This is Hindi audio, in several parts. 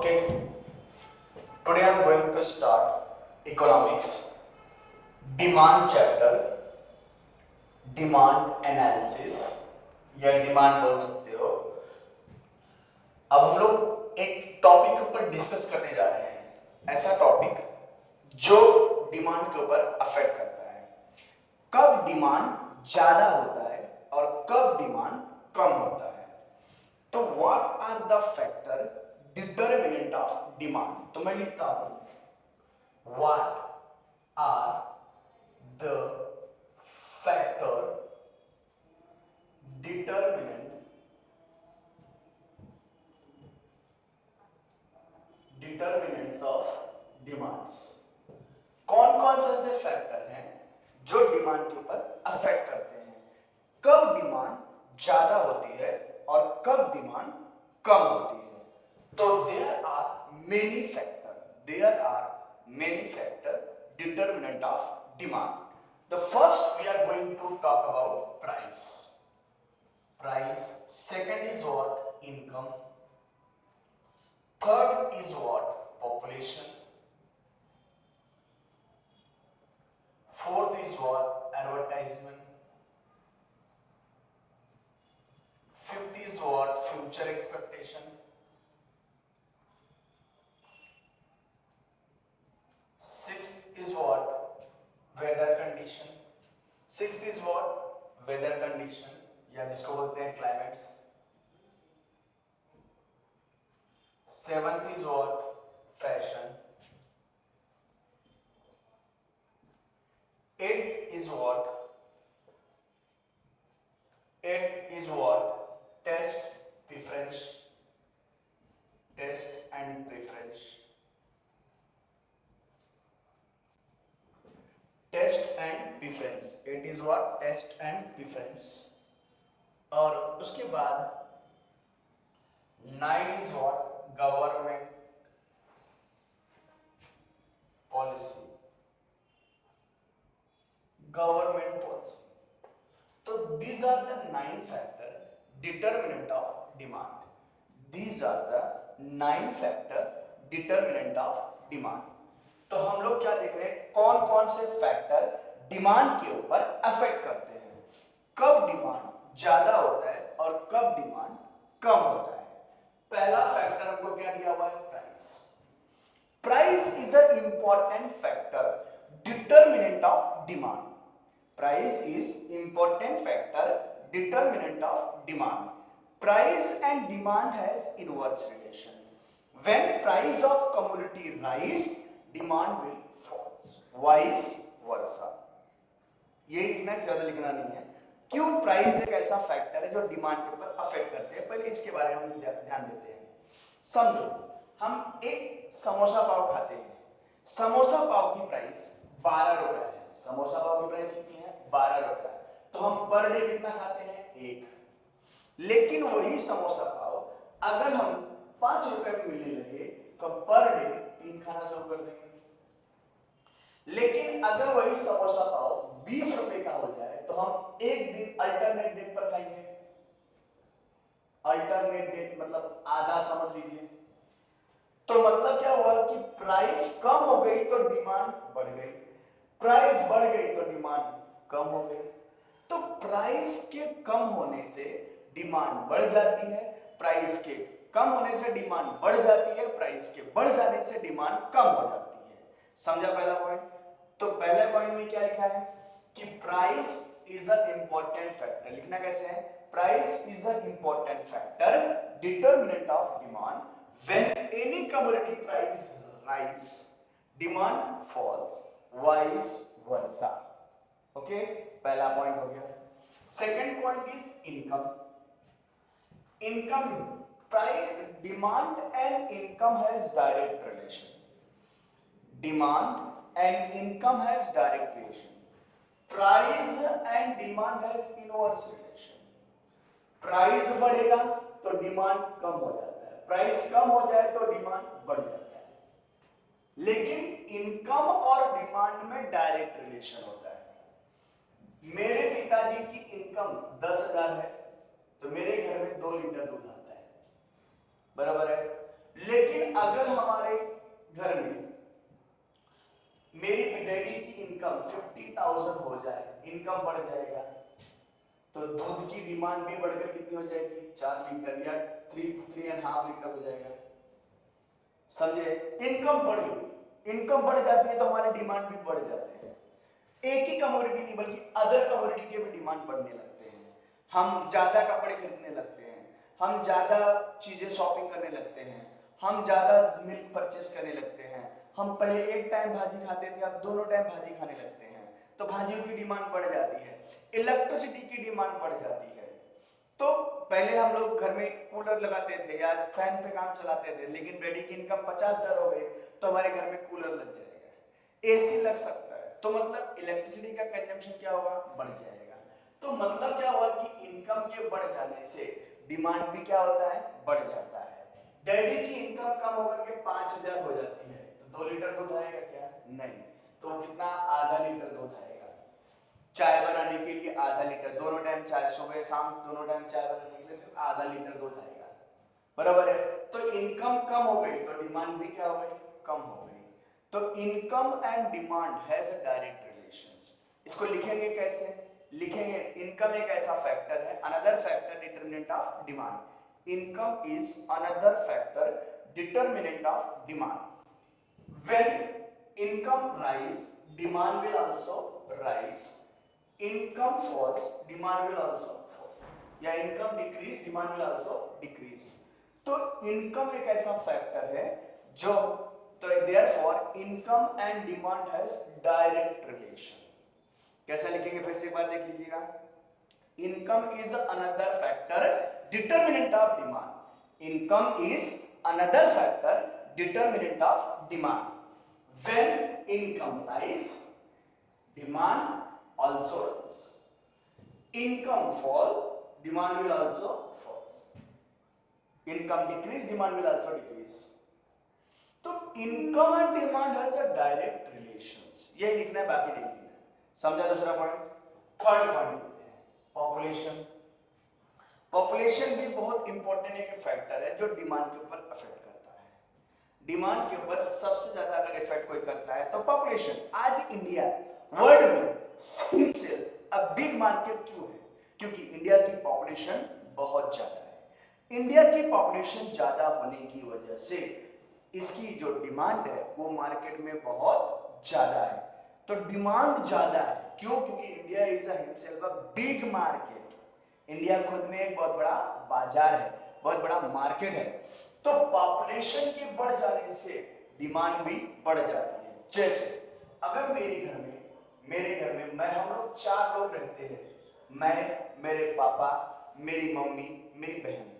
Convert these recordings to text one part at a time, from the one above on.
Okay, today I am going to start economics, demand chapter, demand analysis या डिमांड बोल सकते हो। अब हम लोग एक टॉपिक के ऊपर डिस्कस करने जा रहे हैं, ऐसा टॉपिक जो डिमांड के ऊपर अफेक्ट करता है। कब डिमांड ज्यादा होता है और कब डिमांड कम होता है। तो what are the factor determinant of demand. तो मैं लिखता हूं what are the factor determinants of demands. कौन कौन से ऐसे फैक्टर हैं जो डिमांड के ऊपर अफेक्ट करते हैं, कब डिमांड ज्यादा होती है और कब डिमांड कम होती है। तो there are many factor determinant of demand. The first we are going to talk about price, second is what, income, third is what, population, fourth is what, advertisement, fifth is what, future expectation, sixth is what, weather condition, sixth is what, weather condition या जिसको बोलते हैं climates, seventh is what, fashion, eighth is what, test and preference, it is what, test and preference। और उसके बाद 9 is what, गवर्नमेंट पॉलिसी। तो these are the 9 factor determinant of demand। These are the 9 factors determinant of demand। तो हम लोग क्या देख रहे हैं, कौन कौन से फैक्टर डिमांड के ऊपर अफेक्ट करते हैं, कब डिमांड ज्यादा होता है और कब डिमांड कम होता है। पहला फैक्टर हमको क्या दिया हुआ है, price is a important factor determinant of demand. Price is important factor determinant of demand. Price and demand has inverse relation. When price of commodity rise, demand will fall. Vice versa. ये इतना ज्यादा लिखना नहीं है। क्यों प्राइस एक ऐसा फैक्टर है जो डिमांड के ऊपर अफेक्ट करते हैं, पहले इसके बारे में हम ध्यान देते हैं। समझो, हम एक समोसा पाव खाते हैं, समोसा पाव की प्राइस 12 रुपए है। समोसा पाव की प्राइस कितनी है, 12 रुपए। तो हम पर डे कितना खाते हैं, एक। लेकिन वही समोसा पाव अगर हम 5 रुपए में मिलने लगे तो पर डे 3 खाना शुरू कर देंगे। लेकिन अगर वही समोसा पाव 20 रुपए का हो जाए तो हम एक दिन अल्टरनेट डेट पर खाएंगे। अल्टरनेट डेट मतलब आधा समझ लीजिए। तो मतलब क्या हुआ कि प्राइस कम हो गई तो डिमांड बढ़ गई, प्राइस बढ़ गई तो डिमांड कम हो गई। तो प्राइस के कम होने से डिमांड बढ़ जाती है, प्राइस के कम होने से डिमांड बढ़ जाती है, प्राइस के बढ़ जाने से डिमांड कम हो जाती है। समझा पहला पॉइंट। तो पहले पॉइंट में क्या लिखा है कि price is a important factor. लिखना कैसे है, price is a important factor determinant of demand. When any commodity price rise, demand falls, vice versa. Okay, पहला पॉइंट हो गया। Second point is income. Price, demand and income has direct relation. Demand and income has direct relation. Price and demand has inverse relation. Price बढ़ेगा तो डिमांड कम हो जाता है, प्राइस कम हो जाए तो डिमांड बढ़ जाता है। लेकिन इनकम और डिमांड में डायरेक्ट रिलेशन होता है। मेरे पिताजी की इनकम 10,000 है तो मेरे घर में 2 लीटर दूध आता है, बराबर है। लेकिन अगर हमारे घर में मेरी डैडी की इनकम 50,000 हो जाए, इनकम बढ़ जाएगा, तो दूध की डिमांड भी बढ़कर कितनी हो जाएगी, 4 लीटर या 3.5 लीटर हो जाएगा। समझे? इनकम बढ़ गई, इनकम बढ़ जाती है तो हमारे डिमांड भी बढ़ जाते हैं। एक ही कमोडिटी नहीं बल्कि अदर कमोडिटी के भी डिमांड बढ़ने लगते हैं। हम ज्यादा कपड़े खरीदने लगते हैं, हम ज्यादा चीजें शॉपिंग करने लगते हैं, हम ज्यादा मिल्क परचेस करने लगते हैं। हम पहले एक टाइम भाजी खाते थे, अब दोनों टाइम भाजी खाने लगते हैं, तो भाजियों की डिमांड बढ़ जाती है। इलेक्ट्रिसिटी की डिमांड बढ़ जाती है। तो पहले हम लोग घर में कूलर लगाते थे या फैन पे काम चलाते थे, लेकिन डैडी की इनकम 50,000 हो गई तो हमारे घर में कूलर लग जाएगा, एसी लग सकता है, तो मतलब इलेक्ट्रिसिटी का कंजम्पशन क्या होगा, बढ़ जाएगा। तो मतलब क्या हुआ कि इनकम के बढ़ जाने से डिमांड भी क्या होता है, बढ़ जाता है। डैडी की इनकम कम होकर के 5,000 हो जाती है, तो 2 लीटर दूध आएगा क्या, नहीं, तो कितना, आधा लीटर दूध आएगा। चाय बनाने के लिए आधा लीटर, दोनों टाइम चाय, सुबह शाम दोनों टाइम चाय बनाने के लिए सिर्फ आधा लीटर दूध आएगा, बराबर है। तो इनकम कम हो गई तो डिमांड भी क्या हो गई, कम हो गई। तो income and demand has a direct relations. इसको लिखेंगे कैसे, लिखेंगे इनकम एक ऐसा फैक्टर है, another factor determinant of demand. Income is another factor determinant of demand. When income rise, demand will also rise. Income falls, demand will also fall. या income decrease, demand will also decrease. तो इनकम एक ऐसा फैक्टर है जो, तो therefore income and demand has direct relation. कैसा लिखेंगे, फिर से एक बार देख लीजिएगा। Income is another factor determinant of demand. Income is another factor determinant of demand. When income rise, demand also rise. Income fall, demand will also fall. Income decrease, demand will also decrease. तो income and demand has a direct relations, ये लिखना है, बाकी नहीं लिखना है। समझा दूसरा पॉइंट। थर्ड पॉइंट लिखते हैं, पॉपुलेशन। पॉपुलेशन भी बहुत इंपॉर्टेंट एक फैक्टर है जो डिमांड के ऊपर अफेक्ट करता है। डिमांड के ऊपर सबसे ज्यादा अगर इफेक्ट कोई करता है तो पॉपुलेशन। आज इंडिया वर्ल्ड में सबसे बिग मार्केट क्यों है, क्योंकि इंडिया की पॉपुलेशन बहुत ज्यादा है। इंडिया की पॉपुलेशन ज्यादा होने की वजह से इसकी जो डिमांड है वो मार्केट में बहुत ज्यादा है। तो डिमांड ज्यादा है क्यों, क्योंकि India is himself a big market. India खुद में एक बहुत बड़ा बाजार है, बहुत बड़ा मार्केट है। तो पॉपुलेशन के बढ़ जाने से डिमांड भी बढ़ जाती है। जैसे अगर मेरे घर में मैं, हम लोग 4 लोग रहते हैं, मैं, मेरे पापा, मेरी मम्मी, मेरी बहन,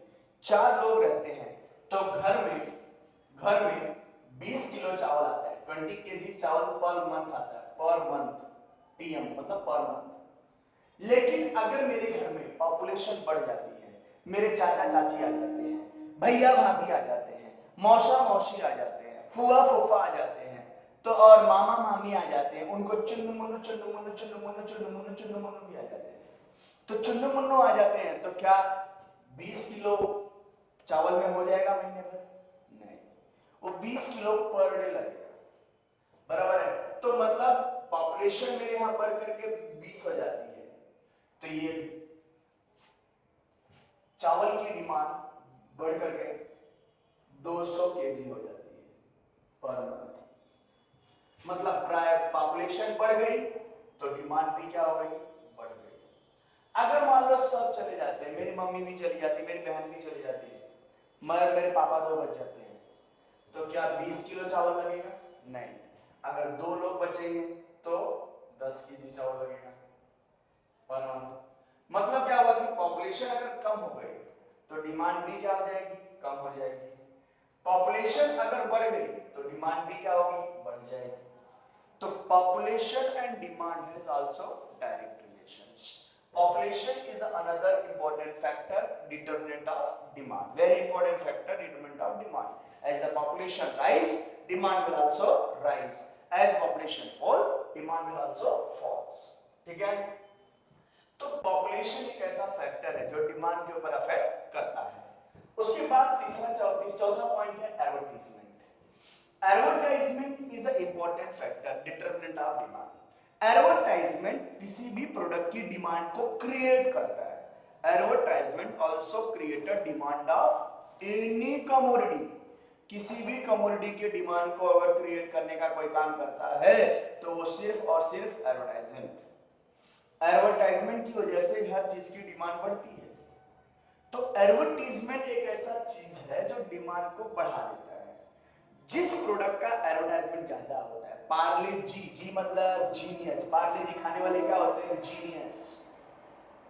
4 लोग रहते हैं। तो घर में 20 किलो चावल आता है, 20 केजी चावल पर मंथ आता है, पर मंथ, पीएम मतलब पर मंथ। लेकिन अगर मेरे घर में पॉपुलेशन बढ़ जाती है, मेरे चाचा चाची आ जाते हैं, भैया भाभी आ जाते हैं, मौसा मौसी आ जाते हैं, फूफा फूफा आ जाते हैं, तो और मामा मामी आ जाते हैं, उनको चुन्नू मुन्नू चुन्नू मुन्नू चुन्नू मुन्नू चुन्नू मुन्नू चुन्नू मुन्नू भी आ जाते हैं। तो चुन्नू मुन्नू आ जाते हैं तो क्या 20 किलो चावल में हो जाएगा महीने भर? नहीं, वो 20 किलो पर डे लगेगा, बराबर है। तो मतलब पॉपुलेशन मेरे यहां बढ़ करके 20 हो जाती है, तो ये चावल की डिमांड बढ़ करके 200 केजी हो जाती है पर मंथ। मतलब प्राय पॉपुलेशन बढ़ गई तो डिमांड भी क्या हो गई, बढ़ गई। अगर मान लो सब चले जाते हैं, मेरी मम्मी भी चली जाती है, मेरी बहन भी चली जाती है, मगर मेरे पापा 2 बच जाते हैं, तो क्या 20 किलो चावल लगेगा? नहीं। अगर 2 लोग बचेंगे तो 10 केजी चावल लगेगा पर मंथ। मतलब क्या हुआ कि पॉपुलेशन अगर कम हो गई तो डिमांड भी क्या हो जाएगी, कम हो जाएगी। पॉपुलेशन अगर बढ़ गई तो डिमांड भी क्या होगी, बढ़ जाएगी। तो population and demand has also direct relations. Population is another important factor determinant of demand. Very important factor determinant of demand. As the population rise, demand will also rise. As population fall, demand will also falls. ठीक है? तो population एक ऐसा फैक्टर है जो डिमांड के ऊपर अफेक्ट करता है। उसके बाद चौथा पॉइंट है advertisement. Advertisement is a important factor determinant of demand. Advertisement किसी भी प्रोडक्ट की डिमांड को क्रिएट करता है। Advertisement also create a demand of any commodity. किसी भी कमोडिटी के डिमांड को अगर क्रिएट करने का कोई काम करता है तो वो सिर्फ और सिर्फ एडवर्टाइजमेंट। एडवर्टाइजमेंट की वजह से हर चीज की डिमांड बढ़ती है। तो एडवर्टीजमेंट एक ऐसा चीज है जो डिमांड को बढ़ा देता है। जिस प्रोडक्ट का एडवर्टाइजमेंट ज्यादा होता है, पार्ले जी मतलब जीनियस, पार्ले जी खाने वाले क्या होते हैं? जीनियस।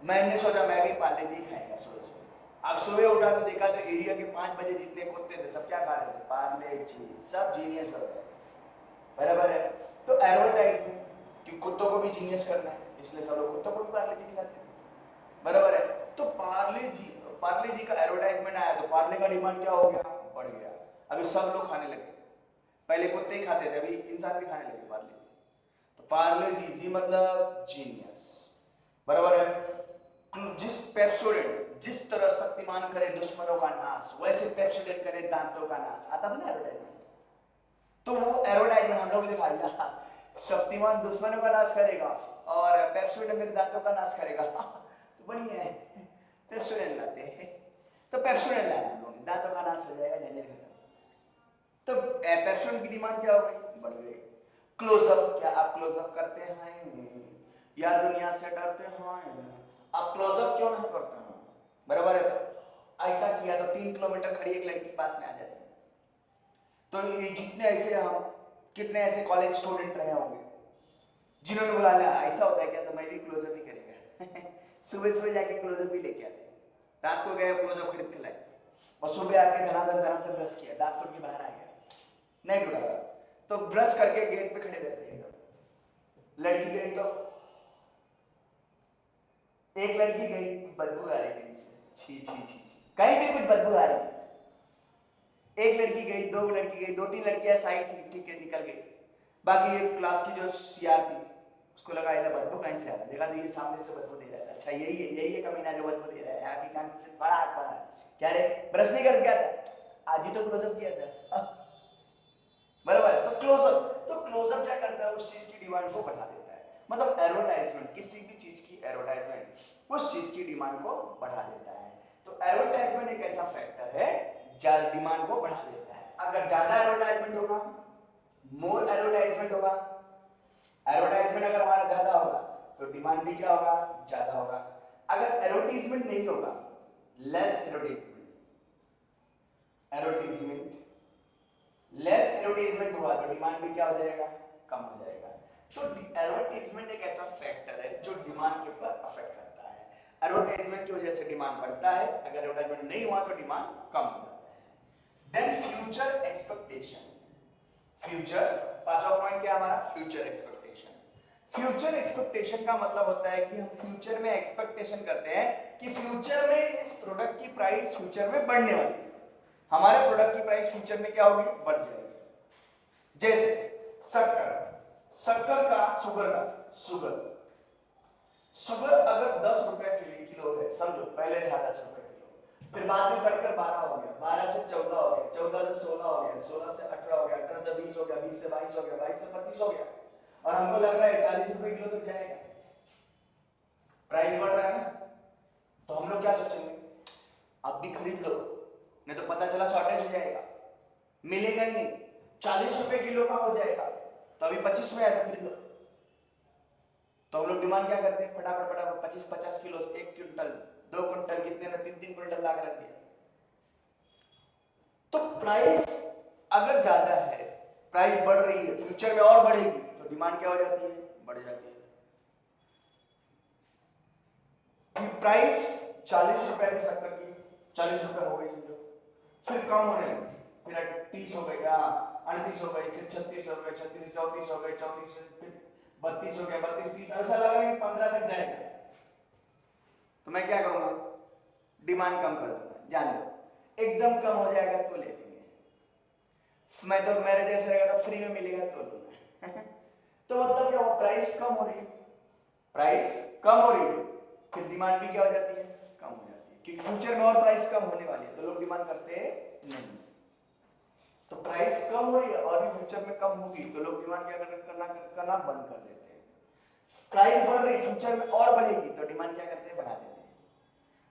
मैंने सोचा मैं भी पार्ले जी खाएगा सुबह सुबह। अब सुबह उठा तो देखा तो एरिया के 5 बजे जितने कुत्ते थे सब क्या खा रहे थे? पार्ले जी। सब जीनियस हो गए, बराबर है। तो एडवर्टाइजमेंट कि कुत्तों को भी जीनियस करना है, इसलिए सब लोग कुत्तों को भी पार्ले जी खिलाते हैं, बराबर है। तो पार्ले जी का एडवर्टाइजमेंट आया तो पार्ले का डिमांड क्या हो गया? बढ़ गया। अभी सब लोग खाने लगे। पहले कुत्ते ही खाते थे, अभी इंसान भी खाने लगे पार्ले। तो पार्ले जी मतलब जीनियस, बराबर है। जिस पेप्सोडेंट जिस तरह शक्तिमान करे दुश्मनों का नाश, वैसे पेप्सोडेंट करे दांतों का नाश। आता था ना एडवर्टाइजमेंट। तो वो एडवर्टाइजमेंट हम लोग दिखा दिया, शक्तिमान दुश्मनों का नाश करेगा और पेप्सोडेंट मेरे दांतों का नाश करेगा। तो बढ़िया है, पेप्सोडेंट लाते हैं। तो पेप्सोडेंट लाया हम लोगों ने, दांतों का नाश हो जाएगा, झंझट खत्म। तो पेप्सोडेंट की डिमांड क्या हो गई? बढ़ गई। क्लोजअप, क्या आप क्लोजअप करते हैं या दुनिया से डरते हैं? आप क्लोजअप क्यों नहीं करते हैं? बराबर है। तो ऐसा किया तो 3 किलोमीटर खड़ी एक लड़की पास में आ जाती है। तो ये जितने ऐसे हम कितने ऐसे कॉलेज स्टूडेंट रहे होंगे जिन्होंने बोला ऐसा होता है क्या, तो मैं भी क्लोजअप ही करेगा। सुबह सुबह जाके क्लोजअप भी लेके आते, रात को गए क्लोजअप खरीद के लाए और सुबह आके धनाधन ब्रश किया, दांत टूट के बाहर आ गया, नहीं टूटा तो ब्रश करके गेट पे खड़े रहते हैं। लड़की गई तो एक लड़की गई, बदबू आ रही कहीं से, छी छी छी, कहीं भी कुछ बदबू आ रही। एक लड़की गई, 2 लड़की गई, 2-3 लड़कियां साइड थी, ठीक है निकल गई। बाकी एक क्लास की जो सियार थी उसको लगा ये बदबू कहीं से आ रहा, देखा तो ये सामने से बदबू दे रहा है। अच्छा यही है कमीना जो बदबू दे रहा है। आगे कान से बड़ा क्या रे ब्रश नहीं कर गया था? आज ही तो क्लोजअप किया था। बराबर। तो क्लोजअप क्या करता है? उस चीज की डिमांड को बढ़ा देता है। मतलब एडवर्टाइजमेंट, किसी भी चीज की एडवर्टाइजमेंट उस चीज की डिमांड को बढ़ा देता है। तो एडवर्टाइजमेंट एक ऐसा फैक्टर है जो डिमांड को बढ़ा देता है। अगर ज्यादा एडवर्टाइजमेंट होगा, मोर एडवर्टाइजमेंट होगा, एडवर्टाइजमेंट अगर हमारा ज्यादा होगा तो डिमांड भी क्या होगा? ज्यादा होगा। अगर एडवर्टाइजमेंट नहीं होगा, लेस एडवर्टाइजमेंट हुआ तो डिमांड भी क्या हो जाएगा? कम हो जाएगा। तो एडवर्टाइजमेंट एक ऐसा फैक्टर है जो डिमांड के ऊपर अफेक्ट करता है। एडवर्टाइजमेंट की वजह से डिमांड बढ़ता है, अगर एडवर्टाइजमेंट नहीं हुआ तो डिमांड कम हो जाता है। Then future expectation. फ्यूचर, पांचवा पॉइंट क्या हमारा? Future expectation. फ्यूचर एक्सपेक्टेशन का मतलब होता है कि हम फ्यूचर में एक्सपेक्टेशन करते हैं कि फ्यूचर में इस प्रोडक्ट की प्राइस फ्यूचर में बढ़ने वाली है, हमारे प्रोडक्ट की प्राइस फ्यूचर में क्या होगी? बढ़ जाएगी। जैसे शक्कर का शुगर अगर 10 रुपए किलो है, समझो पहले था 10 रुपए किलो, फिर बाद में बढ़कर 12 हो गया, 12 से 14 हो गया, 14 से 16 हो गया, 16 से 18 हो गया, 18 से 20 हो गया, 20 से 22 हो गया, 22 से 25 हो गया, और हमको लग रहा है 40 रुपए किलो तक जाएगा, प्राइस बढ़ रहा है ना। तो हम लोग क्या सोचेंगे? अब भी खरीद लो, नहीं तो पता चला शॉर्टेज हो जाएगा, मिलेगा ही नहीं, 40 रुपए किलो का हो जाएगा, तो अभी 25 में आया तो खरीद लो। तो हम लोग डिमांड क्या करते हैं? फटाफट 25-50 किलो, 1 क्विंटल, 2 क्विंटल, कितने में 3-3 क्विंटल ला कर रख दिया। तो प्राइस अगर ज्यादा है, प्राइस बढ़ रही है, फ्यूचर में और बढ़ेगी, तो डिमांड क्या हो जाती है? बढ़ जाती है। प्राइस 40 रुपए की शक्कर की 40 रुपए हो गई समझो, फिर कम होने लगी, फिर 30 हो गई, 38 हो गई, फिर 36 हो गई, 36 34 हो गई, 34 से फिर 32 हो गया, 32 30, ऐसा लगा कि 15 तक जाएगा। तो मैं क्या करूंगा? डिमांड कम कर दूंगा, जान लो एकदम कम हो जाएगा तो ले लेंगे, मैं तो मेरे जैसे रहेगा तो फ्री में मिलेगा तो लूंगा। तो मतलब क्या हुआ? प्राइस कम हो रही है, प्राइस कम हो रही है, फिर डिमांड भी क्या हो जाती है? कम हो जाती है। कि फ्यूचर में और प्राइस कम होने वाली है तो लोग डिमांड करते हैं नहीं। तो प्राइस कम हो रही है और भी फ्यूचर में कम होगी तो लोग डिमांड क्या करना बंद कर देते हैं। प्राइस बढ़ रही फ्यूचर में और बढ़ेगी तो डिमांड क्या करते हैं, बढ़ा देते हैं।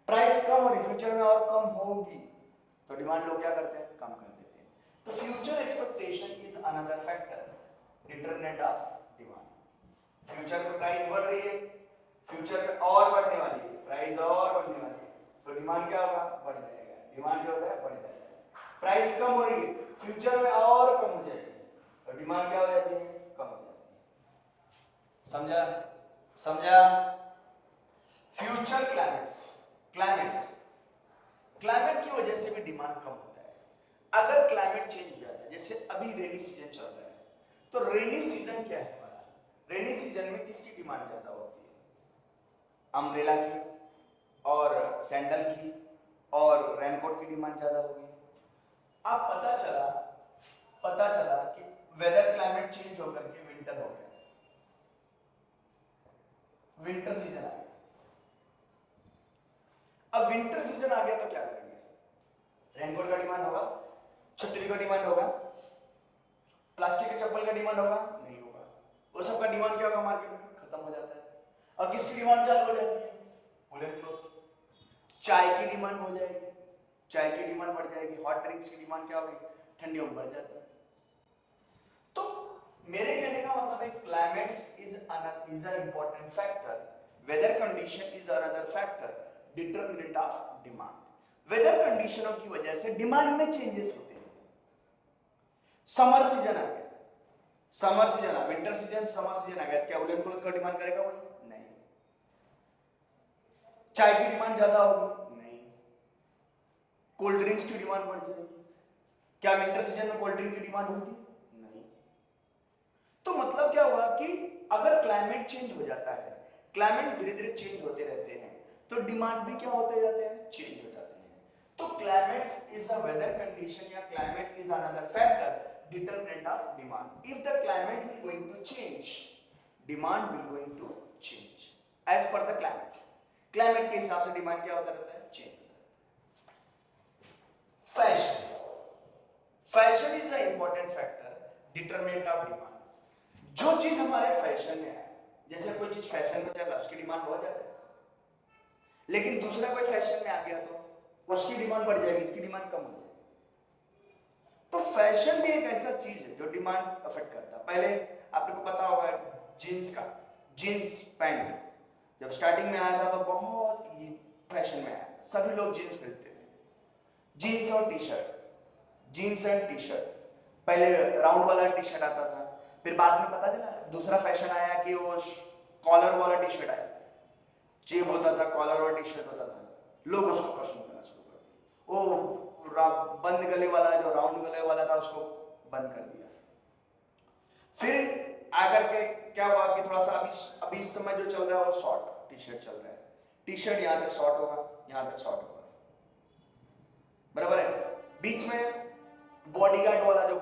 प्राइस कम हो रही फ्यूचर में और कम होगी तो डिमांड लोग क्या करते हैं, कम कर देते हैं। तो future expectation is another factor determinant of demand. Future में प्राइस बढ़ रही है, फ्यूचर में और बढ़ने वाली है, प्राइस और बढ़ने वाली है तो डिमांड क्या होगा, बढ़ जाएगा। डिमांड जो होता है बढ़ जाएगा। प्राइस कम हो रही है, फ्यूचर में और कम हो जाएगी तो डिमांड क्या हो जाती है, कम हो जाती है। समझा समझा। फ्यूचर क्लाइमेट की वजह से भी डिमांड कम होता है। अगर क्लाइमेट चेंज हो जाता है, जैसे अभी रेनी सीजन चल रहा है तो रेनी सीजन क्या है हमारा, रेनी सीजन में किसकी डिमांड ज्यादा होती है, अम्ब्रेला की और सैंडल की और रेनकोट की डिमांड ज्यादा होगी। अब पता चला कि वेदर क्लाइमेट चेंज होकर के विंटर हो गया, विंटर सीजन आ गया। अब विंटर सीजन आ गया तो क्या करेंगे, रेनकोट का डिमांड होगा, छतरी का डिमांड होगा, प्लास्टिक के चप्पल का डिमांड होगा, नहीं होगा। वो सब का डिमांड क्या होगा, मार्केट में खत्म हो जाता है। और किसकी डिमांड चालू हो जाती है, वुलन क्लॉथ। चाय की डिमांड हो जाएगी, चाय की डिमांड बढ़ जाएगी। हॉट ड्रिंक्स की डिमांड क्या होगी, ठंडियों में बढ़ जाती है। तो मेरे कहने का मतलब है climates is a important factor, weather condition is another factor determinant of demand. Weather कंडीशनों की वजह से डिमांड में चेंजेस होते हैं। समर सीजन आ गया, समर सीजन आ, विंटर सीजन समर सीजन आ गया, क्या वुलन क्लॉथ का डिमांड करेगा वो, नहीं। चाय की डिमांड ज्यादा होगी, नहीं। कोल्ड ड्रिंक्स की डिमांड बढ़ जाएगी, क्या विंटर सीजन में कोल्ड ड्रिंक की डिमांड हुई थी, नहीं। तो मतलब क्या हुआ कि अगर क्लाइमेट चेंज हो जाता है, क्लाइमेट धीरे धीरे चेंज होते रहते हैं तो डिमांड भी क्या होते जाते हैं, चेंज हो जाते हैं। तो climate is a weather condition या climate is another factor determinant of demand. If the climate will going to change, demand will going to change as per the climate. Climate के हिसाब से डिमांड क्या होता रहता है, चेंज होता रहता है। Fashion is a important factor determinant of demand. जो चीज हमारे फैशन में है, जैसे कोई चीज फैशन में चल रहा है उसकी डिमांड बहुत ज्यादा है, लेकिन दूसरा कोई फैशन में आ गया तो उसकी डिमांड बढ़ जाएगी, इसकी डिमांड कम हो जाएगी। तो फैशन भी एक ऐसा चीज है जो डिमांड अफेक्ट करता है। पहले आपको पता होगा जीन्स पैंट जब स्टार्टिंग में आया था तो बहुत ही फैशन में आया था, सभी लोग जीन्स खरीदते थे। जीन्स और T shirt, jeans and T shirt, पहले राउंड वाला टी शर्ट आता था, फिर बाद में पता चला दूसरा फैशन आया कि वो कॉलर वाला टी शर्ट आया, जेब होता था, कॉलर और टी शर्ट होता था, लोग उसको पसंद करना शुरू कर दिए। वो बंद गले वाला, जो राउंड गले वाला था, उसको बंद कर दिया। फिर आकर के क्या हुआ कि थोड़ा सा अभी इस समय जो चल रहा है वो शॉर्ट टी शर्ट चल रहा है। टी शर्ट यहाँ तक शॉर्ट होगा, यहाँ तक शॉर्ट होगा, बराबर है। बीच में बॉडीगार्ड वाला, जो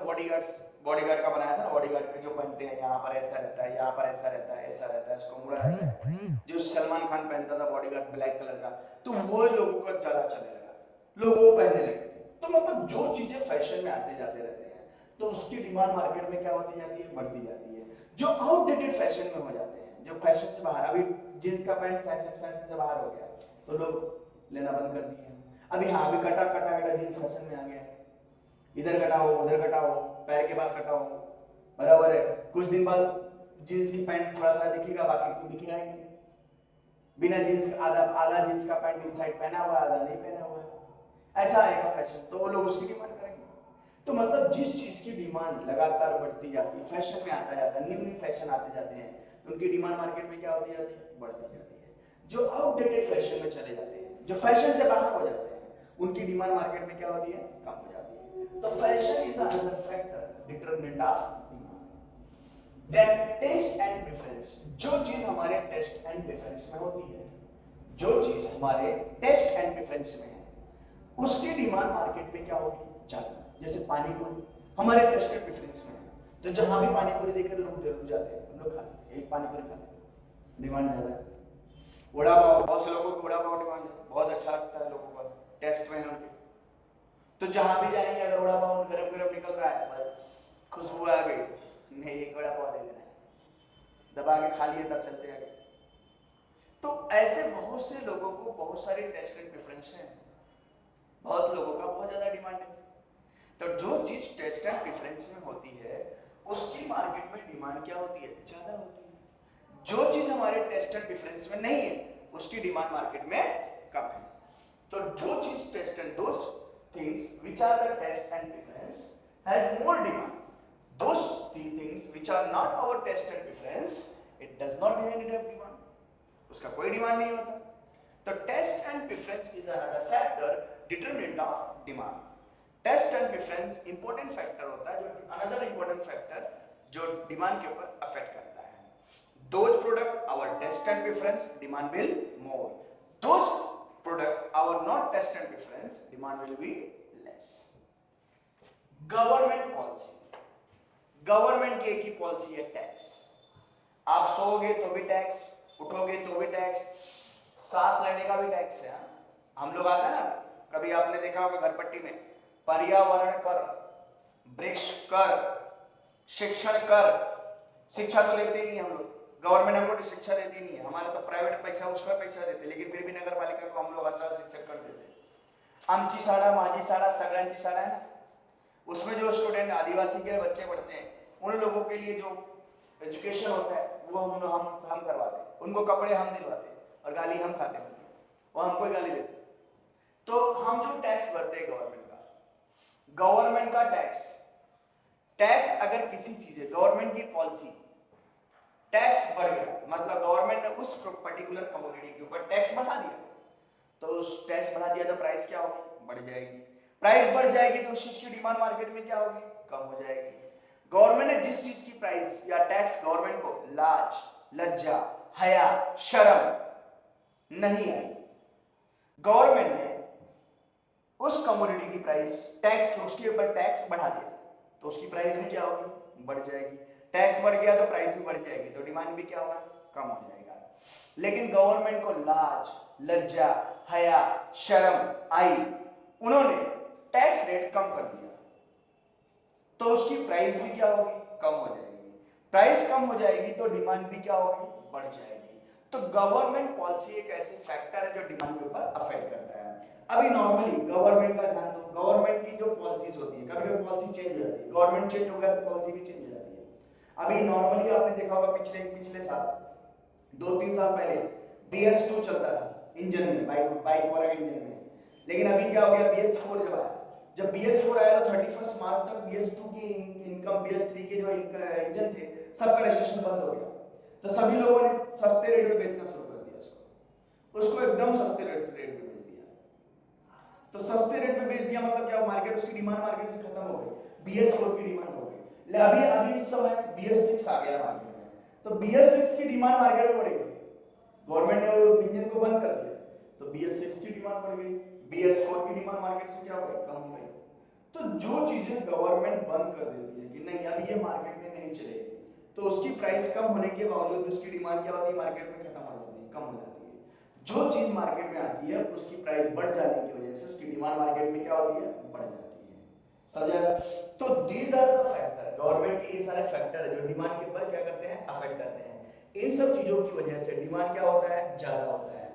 बॉडीगार्ड का बनाया था ना, बॉडीगार्ड के जो पहनते हैं, यहाँ पर ऐसा रहता है, यहाँ पर ऐसा रहता है, ऐसा रहता है, इसको मुड़ा रहता है, जो सलमान खान पहनता था बॉडीगार्ड ब्लैक कलर का, तो वो लोगों को ज्यादा चलने लगा, लोग वो पहनने लगे। तो मतलब जो चीजें फैशन में आते जाते रहते हैं तो उसकी डिमांड मार्केट में क्या होती जाती है, बढ़ती जाती है। जो आउटडेटेड फैशन में हो जाते हैं, जो फैशन से बाहर, अभी जींस का पैंट फैशन से बाहर हो गया तो लोग लेना बंद कर दिए। अभी हाँ, अभी कटा जींस फैशन में आ गया, इधर कटा हो, उधर कटा हो, पैर के पास कटा हो, बराबर है। कुछ दिन बाद जींस की पैंट थोड़ा सा दिखेगा, बाकी तो दिखेगा ही नहीं। बिना जींस, आधा जींस का पैंट इनसाइड पहना हुआ, आधा नहीं पहना हुआ, ऐसा आएगा फैशन, तो वो लोग उसकी डिमांड करेंगे। तो मतलब जिस चीज की डिमांड लगातार बढ़ती जाती है, फैशन में आता जाता है, न्यू फैशन आते जाते हैं, तो उनकी डिमांड मार्केट में क्या होती जाती है, बढ़ती जाती है। जो आउटडेटेड फैशन में चले जाते हैं, जो फैशन से बाहर हो जाते हैं, उनकी डिमांड मार्केट में क्या होती है, कम हो जाती है। तो fashion is another factor determinant of demand. Then taste and preference, जो चीज हमारे टेस्ट एंड प्रेफरेंस में होती है, जो चीज हमारे टेस्ट एंड प्रेफरेंस में है, उसकी डिमांड मार्केट में क्या होगी, ज्यादा। जैसे पानी पूरी हमारे टेस्ट एंड प्रेफरेंस में है, तो जहां भी पानी पूरी देखे तो लोग जरूर जाते हैं, हम लोग खा लेते हैं, एक पानी पूरी खा लेते हैं, डिमांड ज्यादा है। वड़ा पाव, बहुत से लोगों को वड़ा पाव डिमांड है, बहुत अच्छा लगता है लोगों को, टेस्ट में है उनके। तो जहां भी जाएंगे अगर वड़ा पाव गरम गरम निकल रहा है, बस खुशबू आ गई, नहीं एक वड़ा पाव दे देना है, दबा के खा लिए तब चलते आगे। तो ऐसे बहुत से लोगों को बहुत सारे टेस्ट एंड प्रेफरेंस हैं, बहुत लोगों का बहुत ज्यादा डिमांड है। तो जो चीज टेस्ट एंड प्रेफरेंस में होती है उसकी मार्केट में डिमांड क्या होती है, ज्यादा होती है। जो चीज हमारे टेस्ट एंड प्रेफरेंस में नहीं है उसकी डिमांड मार्केट में कम है। तो जो चीज taste and those things which are the taste and preference has more demand, those things which are not our taste and preference it does not have any demand, उसका कोई डिमांड नहीं होता। तो taste and preference is another factor determinant of demand. Taste and preference important factor होता है, जो अनदर इंपॉर्टेंट फैक्टर जो डिमांड के ऊपर अफेक्ट करता है। Those product our taste and preference demand will more, those product our not taste and preference demand will be less. Government policy, government की एक ही पॉलिसी है टैक्स। आप सोओगे तो भी टैक्स, उठोगे तो भी टैक्स, सांस लेने का भी टैक्स है। हम लोग आता है ना, कभी आपने देखा होगा घर पट्टी में पर्यावरण कर, वृक्ष कर, शिक्षण कर। शिक्षा तो लेते ही नहीं हम लोग, गवर्नमेंट हमको शिक्षा देती नहीं है, हमारा तो प्राइवेट पैसा उसका पैसा देते, लेकिन फिर भी नगर पालिका को हम लोग हर साल शिक्षक कर देते। आमची शाळा, माझी शाळा, सगळ्यांची शाळा है ना, उसमें जो स्टूडेंट आदिवासी के बच्चे पढ़ते हैं उन लोगों के लिए जो एजुकेशन होता है वो हम करवाते हैं, उनको कपड़े हम दिलवाते हैं और गाली हम खाते हैं, वो हमको गाली देते हैं। तो हम जो टैक्स भरते हैं गवर्नमेंट का टैक्स, टैक्स अगर किसी चीज है गवर्नमेंट की पॉलिसी, टैक्स बढ़ गया मतलब गवर्नमेंट ने उस पर्टिकुलर कमोडिटी के ऊपर टैक्स बढ़ा दिया, तो उस टैक्स बढ़ा दिया तो प्राइस क्या होगी, बढ़ जाएगी। प्राइस बढ़ जाएगी तो उस चीज की डिमांड मार्केट में क्या होगी, कम हो जाएगी। गवर्नमेंट ने जिस चीज की प्राइस या टैक्स गवर्नमेंट को लाज, लज्जा, हया, शर्म नहीं आई, गवर्नमेंट ने उस कमोडिटी की प्राइस टैक्स उसके ऊपर टैक्स बढ़ा दिया तो उसकी प्राइस भी क्या होगी, बढ़ जाएगी। टैक्स बढ़ गया तो प्राइस भी बढ़ जाएगी, तो डिमांड भी क्या होगा, कम हो जाएगा। लेकिन गवर्नमेंट को लाज, लज्जा, हया, शर्म आई, उन्होंने टैक्स रेट कम कर दिया तो उसकी प्राइस भी क्या होगी, कम हो जाएगी। प्राइस कम हो जाएगी तो डिमांड भी क्या होगी, बढ़ जाएगी। तो गवर्नमेंट पॉलिसी एक ऐसी फैक्टर है जो डिमांड के ऊपर अफेक्ट करता है। अभी नॉर्मली गवर्नमेंट का ध्यान दो, गवर्नमेंट की जो पॉलिसीज होती है कभी कभी पॉलिसी चेंज हो जाती है, गवर्नमेंट चेंज हो गया तो पॉलिसी भी चेंज हो जाती है। अभी नॉर्मली आपने देखा होगा पिछले साल 2-3 साल पहले BS2 चलता था इंजन में, बाइक वगैरह के इंजन में, लेकिन अभी क्या हो गया, BS4 जब आया, जब BS4 आया तो 31 मार्च तक BS2 की इनकम, BS3 के जो इंजन थे सबका रजिस्ट्रेशन बंद हो गया। तो सभी लोगों ने सस्ते रेट में बेचना शुरू कर दिया, उसको एकदम सस्ते रेट पे बेच दिया। तो सस्ते रेट पे बेच दिया मतलब क्या, मार्केट उसकी डिमांड मार्केट से खत्म हो गई, BS4 की डिमांड हो गई। अभी इस समय BS6 आ गया मार्केट में, तो BS6 की डिमांड मार्केट में बढ़ गई, गवर्नमेंट ने वो इंजन को बंद कर दिया तो BS6 की डिमांड बढ़ गई, BS4 की डिमांड मार्केट से क्या हो गई, कम हो गई। तो जो चीजें गवर्नमेंट बंद कर देती है कि नहीं अब ये मार्केट में नहीं चलेगी, तो उसकी प्राइस कम होने के बावजूद उसकी डिमांड क्या होती है, मार्केट में खत्म हो जाती है, कम हो जाती है। जो चीज मार्केट में आती है उसकी प्राइस बढ़ जाने की वजह से उसकी डिमांड मार्केट में क्या होती है, बढ़ जाती है। समझा? तो these are the factor, government के ये सारे फैक्टर है जो डिमांड के ऊपर क्या करते हैं, अफेक्ट करते हैं। इन सब चीजों की वजह से डिमांड क्या होता है, ज्यादा होता है।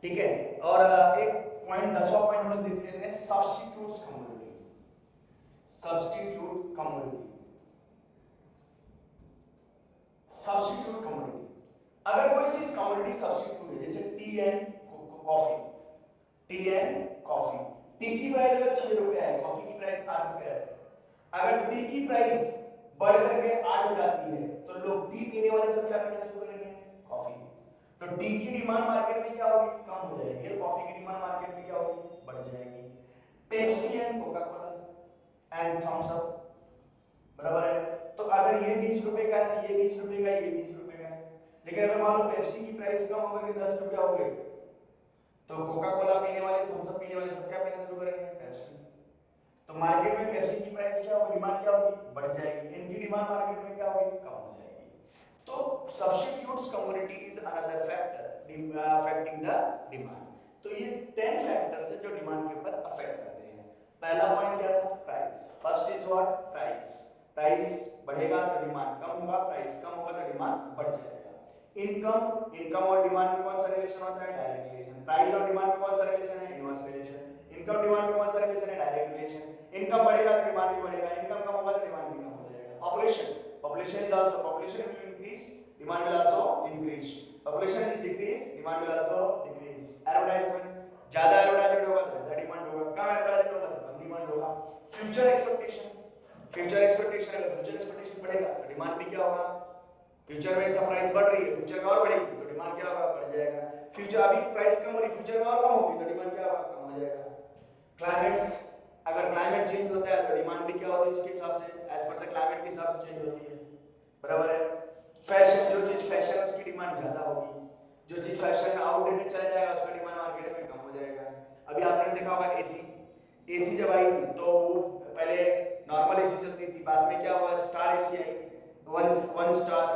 ठीक है, और एक पॉइंट 10वां पॉइंट हम लोग देख लेते हैं, substitutes commodity. Substitute commodity, substitute commodity, अगर कोई चीज कमोडिटी सब्स्टिट्यूट है, जैसे T and coffee, T and coffee, T की प्राइस अगर 6 रुपए है, कॉफी की प्राइस 8 रुपए है, अगर टी की प्राइस बढ़ करके 8 हो जाती है तो लोग टी पीने वाले सब क्या पीना शुरू करेंगे, कॉफी। तो टी की डिमांड मार्केट में क्या होगी, कम हो जाएगी, कॉफी की डिमांड मार्केट में क्या होगी, बढ़ जाएगी। Pepsi and Coca Cola and thumbs up, बराबर है, तो अगर ये 20 रुपए का है तो ये 20 रुपए का, ये 20 रुपए का है। लेकिन अगर मान लो पेप्सी की प्राइस कम हो गई 10 रुपया हो गई तो कोका कोला पीने वाले, थम्स अप पीने वाले सब क्या पीना शुरू करेंगे, पेप्सी। तो मार्केट में पेप्सी की प्राइस क्या होगी, डिमांड क्या होगी, बढ़ जाएगी, इनकी डिमांड मार्केट में क्या होगी, कम हो जाएगी। तो substitutes commodity is another factor affecting the demand. तो ये 10 फैक्टर्स है जो डिमांड के ऊपर अफेक्ट करते हैं। पहला पॉइंट क्या था? Price. First is what? Price. Price बढ़ेगा तो डिमांड कम होगा, प्राइस कम होगा तो डिमांड बढ़ जाएगा। इनकम, इनकम और डिमांड में कौन सा रिलेशन होता है? Direct relation. प्राइस और डिमांड में कौन सा रिलेशन है? Inverse relation. इनकम डिमांड में कौन सा रिलेशन है? Direct relation. इनकम बढ़ेगा तो डिमांड भी बढ़ेगा, इनकम कम होगा तो डिमांड भी कम हो जाएगा। Population, population is also, population will increase, demand will also increase. Population is decrease, demand will also decrease. Advertisement, ज्यादा एडवर्टाइजमेंट होगा तो ज्यादा डिमांड होगा, कम एडवर्टाइजमेंट होगा तो कम डिमांड होगा। फ्यूचर एक्सपेक्टेशन, फ्यूचर एक्सपेक्टेशन, अगर फ्यूचर एक्सपेक्टेशन बढ़ेगा तो डिमांड भी क्या होगा? फ्यूचर में प्राइस बढ़ रही है, फ्यूचर में और बढ़ेगी तो डिमांड क्या होगा? बढ़ जाएगा। फ्यूचर अभी प्राइस कम हो रही, फ्यूचर में और कम होगी तो डिमांड क्या होगा? कम हो जाएगा। क्लाइमेट्स, अगर क्लाइमेट चेंज होता है तो डिमांड भी क्या होती है? उसके हिसाब से, एज पर द क्लाइमेट के हिसाब से चेंज होती है, बराबर है। फैशन, जो चीज फैशन उसकी डिमांड ज्यादा होगी, जो चीज फैशन में आउटडेटेड चला जाएगा उसका डिमांड मार्केट में कम हो जाएगा। अभी आपने देखा होगा एसी, एसी जब आई थी तो पहले नॉर्मल एसी चलती थी, बाद में क्या हुआ? स्टार एसी आई, वन स्टार,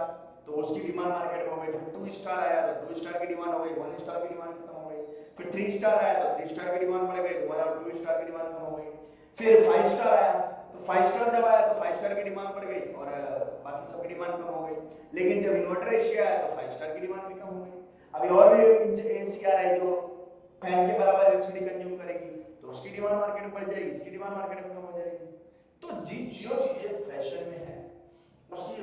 तो उसकी डिमांड मार्केट में हो गई। फिर 2 स्टार आया तो 2 स्टार की डिमांड हो गई, 1 स्टार की डिमांड खत्म हो गई। फिर 3 स्टार आया तो 3 स्टार की डिमांड बढ़ गई, तो 1 और 2 स्टार की डिमांड कम हो गई। फिर 5 स्टार आया तो 5 स्टार जब आया तो 5 स्टार की डिमांड बढ़ गई और बाकी सब की डिमांड कम हो गई। लेकिन जब इन्वर्टर एशिया आया तो 5 स्टार की डिमांड भी कम हो गई। अभी और भी एनसीआर है जो फैन के बराबर इलेक्ट्रिसिटी कंज्यूम करेगी तो उसकी डिमांड मार्केट में बढ़ जाएगी, इसकी डिमांड मार्केट में कम हो जाएगी। तो जो चीजें फैशन में है उसकी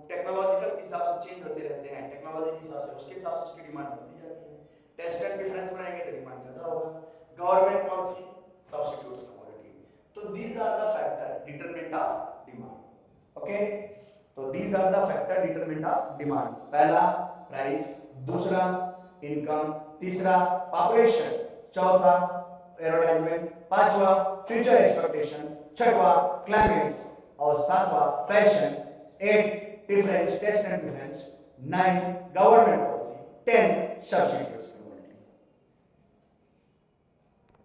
टेक्नोलॉजिकल के हिसाब से चेंज होते रहते हैं, टेक्नोलॉजी के हिसाब से, उसके हिसाब से उसकी डिमांड बढ़ती जाती है। टेस्ट एंड डिफरेंस बनाएंगे तो डिमांड ज्यादा होगा। गवर्नमेंट पॉलिसी, सब्स्टिट्यूट्स कमोडिटी, तो these are the factor determinant of demand. Okay, तो these are the factor determinant of demand. पहला प्राइस, दूसरा इनकम, तीसरा पॉपुलेशन, चौथा एडवर्टाइजमेंट, पांचवा फ्यूचर एक्सपेक्टेशन, छठवा क्लाइमेट्स और सातवां fashion, 8 difference, taste and difference, 9 government policy, 10 substitutes.